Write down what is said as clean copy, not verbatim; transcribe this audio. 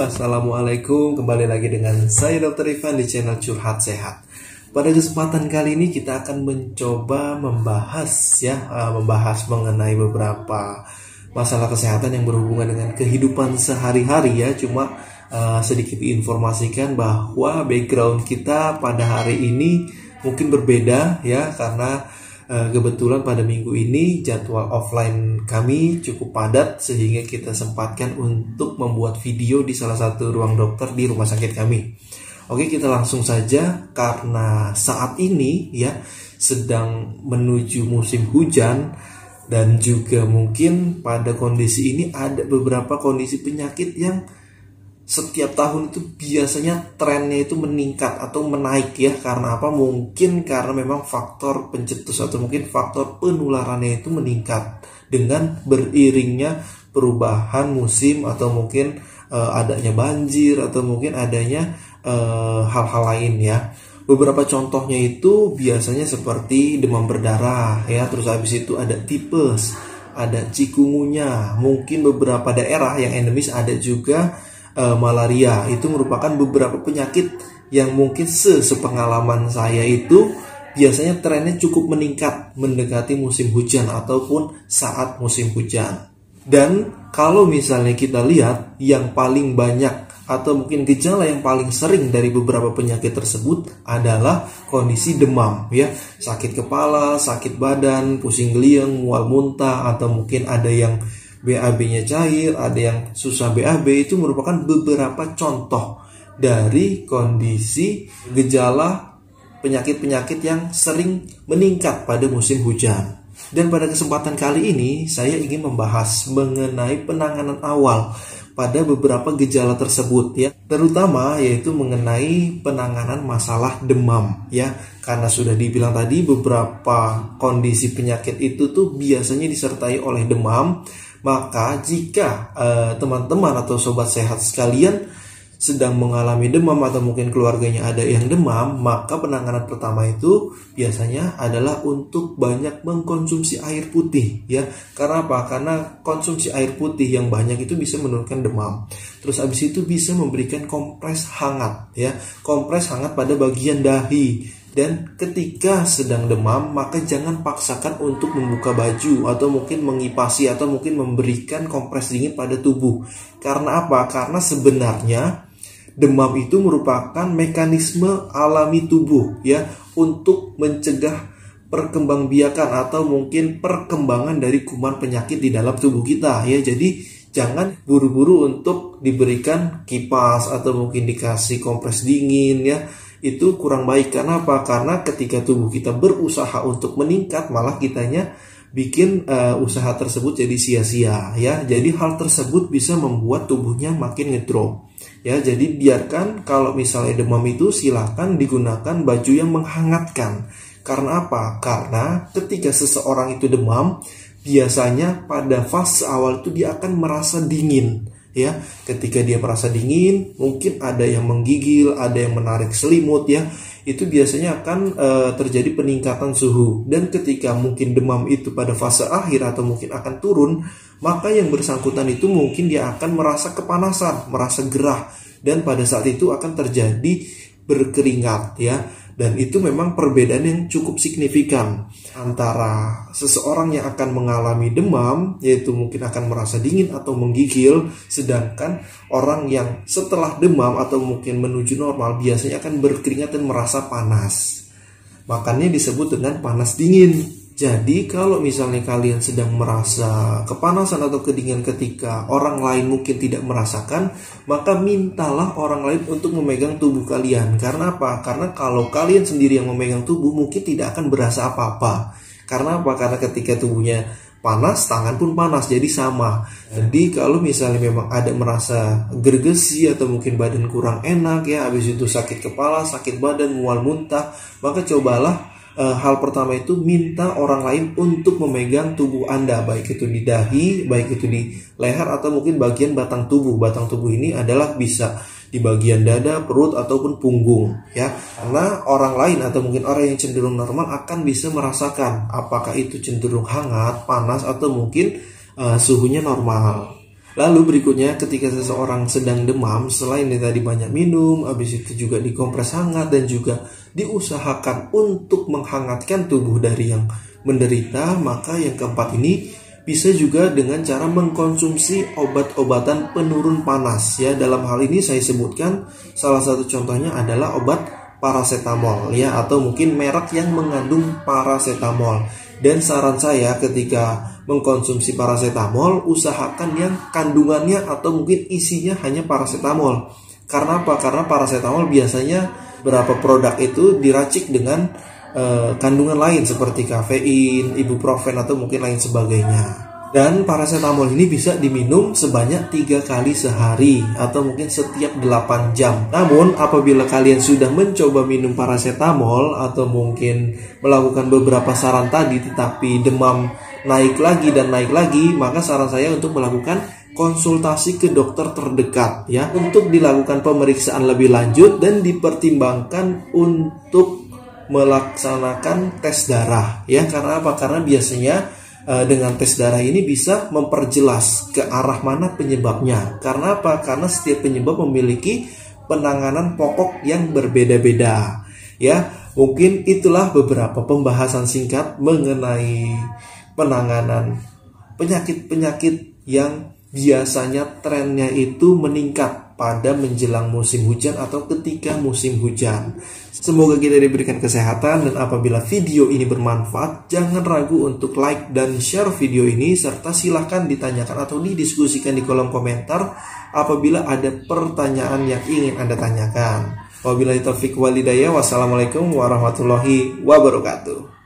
Assalamualaikum. Kembali lagi dengan saya Dr. Ivan di channel Curhat Sehat. Pada kesempatan kali ini kita akan mencoba membahas mengenai beberapa masalah kesehatan yang berhubungan dengan kehidupan sehari-hari ya. Cuma sedikit diinformasikan bahwa background kita pada hari ini mungkin berbeda ya, karena kebetulan pada minggu ini jadwal offline kami cukup padat sehingga kita sempatkan untuk membuat video di salah satu ruang dokter di rumah sakit kami. Oke, kita langsung saja karena saat ini ya sedang menuju musim hujan dan juga mungkin pada kondisi ini ada beberapa kondisi penyakit yang setiap tahun itu biasanya trennya itu meningkat atau menaik ya. Karena apa? Mungkin karena memang faktor pencetus atau mungkin faktor penularannya itu meningkat dengan beriringnya perubahan musim atau mungkin adanya banjir atau mungkin adanya hal-hal lain ya. Beberapa contohnya itu biasanya seperti demam berdarah ya, terus habis itu ada tipes, ada cikungunya, mungkin beberapa daerah yang endemis ada juga malaria. Itu merupakan beberapa penyakit yang mungkin sepengalaman saya itu biasanya trennya cukup meningkat mendekati musim hujan ataupun saat musim hujan. Dan kalau misalnya kita lihat yang paling banyak atau mungkin gejala yang paling sering dari beberapa penyakit tersebut adalah kondisi demam ya, sakit kepala, sakit badan, pusing geliang, mual muntah, atau mungkin ada yang BAB-nya cair, ada yang susah BAB. Itu merupakan beberapa contoh dari kondisi gejala penyakit-penyakit yang sering meningkat pada musim hujan. Dan pada kesempatan kali ini saya ingin membahas mengenai penanganan awal pada beberapa gejala tersebut ya, terutama yaitu mengenai penanganan masalah demam ya. Karena sudah dibilang tadi beberapa kondisi penyakit itu tuh biasanya disertai oleh demam. Maka jika teman-teman atau sobat sehat sekalian sedang mengalami demam atau mungkin keluarganya ada yang demam, maka penanganan pertama itu biasanya adalah untuk banyak mengkonsumsi air putih ya. Karena apa? Karena konsumsi air putih yang banyak itu bisa menurunkan demam. Terus habis itu bisa memberikan kompres hangat ya, kompres hangat pada bagian dahi. Dan ketika sedang demam, maka jangan paksakan untuk membuka baju atau mungkin mengipasi atau mungkin memberikan kompres dingin pada tubuh. Karena apa? Karena sebenarnya demam itu merupakan mekanisme alami tubuh ya, untuk mencegah perkembangbiakan atau mungkin perkembangan dari kuman penyakit di dalam tubuh kita ya. Jadi jangan buru-buru untuk diberikan kipas atau mungkin dikasih kompres dingin ya. Itu kurang baik. Karena apa? Karena ketika tubuh kita berusaha untuk meningkat, malah kitanya bikin usaha tersebut jadi sia-sia ya. Jadi hal tersebut bisa membuat tubuhnya makin ngedrop ya. Jadi biarkan kalau misalnya demam itu silakan digunakan baju yang menghangatkan. Karena apa? Karena ketika seseorang itu demam, biasanya pada fase awal itu dia akan merasa dingin ya. Ketika dia merasa dingin, mungkin ada yang menggigil, ada yang menarik selimut ya. Itu biasanya akan terjadi peningkatan suhu. Dan ketika mungkin demam itu pada fase akhir atau mungkin akan turun, maka yang bersangkutan itu mungkin dia akan merasa kepanasan, merasa gerah, dan pada saat itu akan terjadi berkeringat ya. Dan itu memang perbedaan yang cukup signifikan antara seseorang yang akan mengalami demam, yaitu mungkin akan merasa dingin atau menggigil, sedangkan orang yang setelah demam atau mungkin menuju normal biasanya akan berkeringat dan merasa panas. Makanya disebut dengan panas dingin. Jadi kalau misalnya kalian sedang merasa kepanasan atau kedinginan ketika orang lain mungkin tidak merasakan, maka mintalah orang lain untuk memegang tubuh kalian. Karena apa? Karena kalau kalian sendiri yang memegang tubuh mungkin tidak akan berasa apa-apa. Karena apa? Karena ketika tubuhnya panas, tangan pun panas, jadi sama. Jadi kalau misalnya memang ada merasa gergesi atau mungkin badan kurang enak ya, habis itu sakit kepala, sakit badan, mual muntah, maka cobalah hal pertama itu minta orang lain untuk memegang tubuh Anda, baik itu di dahi, baik itu di leher, atau mungkin bagian batang tubuh. Batang tubuh ini adalah bisa di bagian dada, perut, ataupun punggung ya. Karena orang lain atau mungkin orang yang cenderung normal akan bisa merasakan apakah itu cenderung hangat, panas, atau mungkin suhunya normal. Lalu berikutnya ketika seseorang sedang demam, selain yang tadi banyak minum, habis itu juga dikompres hangat dan juga diusahakan untuk menghangatkan tubuh dari yang menderita, maka yang keempat ini bisa juga dengan cara mengkonsumsi obat-obatan penurun panas ya. Dalam hal ini saya sebutkan salah satu contohnya adalah obat paracetamol ya, atau mungkin merek yang mengandung paracetamol. Dan saran saya ketika mengkonsumsi paracetamol, usahakan yang kandungannya atau mungkin isinya hanya paracetamol. Karena apa? Karena paracetamol biasanya beberapa produk itu diracik dengan kandungan lain seperti kafein, ibuprofen atau mungkin lain sebagainya. Dan paracetamol ini bisa diminum sebanyak 3 kali sehari atau mungkin setiap 8 jam. Namun apabila kalian sudah mencoba minum paracetamol atau mungkin melakukan beberapa saran tadi tetapi demam naik lagi dan naik lagi, maka saran saya untuk melakukan konsultasi ke dokter terdekat ya, untuk dilakukan pemeriksaan lebih lanjut dan dipertimbangkan untuk melaksanakan tes darah ya. Karena apa? Karena biasanya dengan tes darah ini bisa memperjelas ke arah mana penyebabnya. Karena apa? Karena setiap penyebab memiliki penanganan pokok yang berbeda-beda. Ya, mungkin itulah beberapa pembahasan singkat mengenai penanganan penyakit-penyakit yang biasanya trennya itu meningkat pada menjelang musim hujan atau ketika musim hujan. Semoga kita diberikan kesehatan, dan apabila video ini bermanfaat, jangan ragu untuk like dan share video ini, serta silahkan ditanyakan atau didiskusikan di kolom komentar apabila ada pertanyaan yang ingin Anda tanyakan. Wabillahi taufiq wal hidayah. Wassalamualaikum warahmatullahi wabarakatuh.